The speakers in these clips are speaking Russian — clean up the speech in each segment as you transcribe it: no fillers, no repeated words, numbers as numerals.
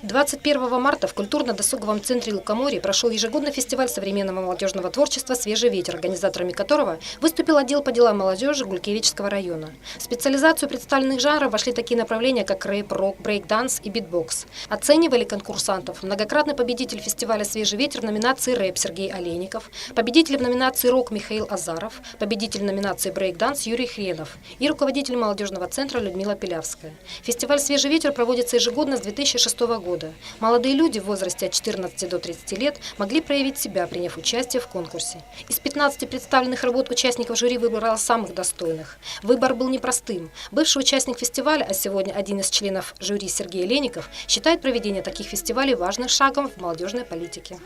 21 марта в культурно-досуговом центре Лукоморья прошел ежегодный фестиваль современного молодежного творчества «Свежий ветер», организаторами которого выступил отдел по делам молодежи Гулькевичского района. В специализацию представленных жанров вошли такие направления, как рэп, рок, брейк-данс и битбокс. Оценивали конкурсантов многократный победитель фестиваля «Свежий ветер» в номинации рэп Сергей Олейников, победитель в номинации рок Михаил Азаров, победитель в номинации брейк-данс Юрий Хренов и руководитель молодежного центра Людмила Пилявская. Фестиваль «Свежий ветер» проводится ежегодно с 2006 года. Молодые люди в возрасте от 14 до 30 лет могли проявить себя, приняв участие в конкурсе. Из 15 представленных работ участников жюри выбрало самых достойных. Выбор был непростым. Бывший участник фестиваля, а сегодня один из членов жюри Сергей Олейников, считает проведение таких фестивалей важным шагом в молодежной политике.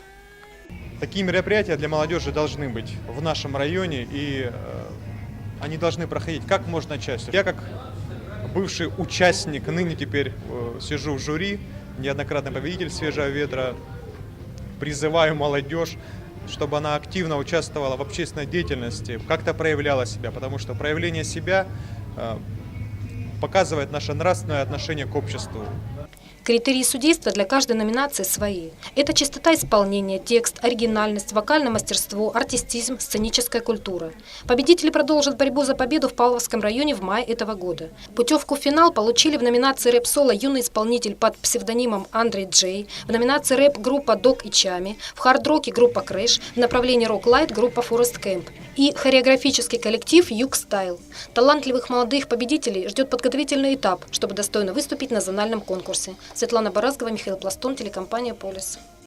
Такие мероприятия для молодежи должны быть в нашем районе, и они должны проходить как можно чаще. Я как бывший участник, ныне теперь сижу в жюри, неоднократный победитель «Свежего ветра», призываю молодежь, чтобы она активно участвовала в общественной деятельности, как-то проявляла себя, потому что проявление себя показывает наше нравственное отношение к обществу. Критерии судейства для каждой номинации свои. Это чистота исполнения, текст, оригинальность, вокальное мастерство, артистизм, сценическая культура. Победители продолжат борьбу за победу в Павловском районе в мае этого года. Путевку в финал получили в номинации рэп-соло юный исполнитель под псевдонимом Андрей Джей, в номинации рэп группа Док и Чами, в хард-роке группа Крэш, в направлении рок-лайт группа Форест Кэмп и хореографический коллектив Юг Стайл. Талантливых молодых победителей ждет подготовительный этап, чтобы достойно выступить на зональном конкурсе. Светлана Баразгова, Михаил Пластун, телекомпания «Полис».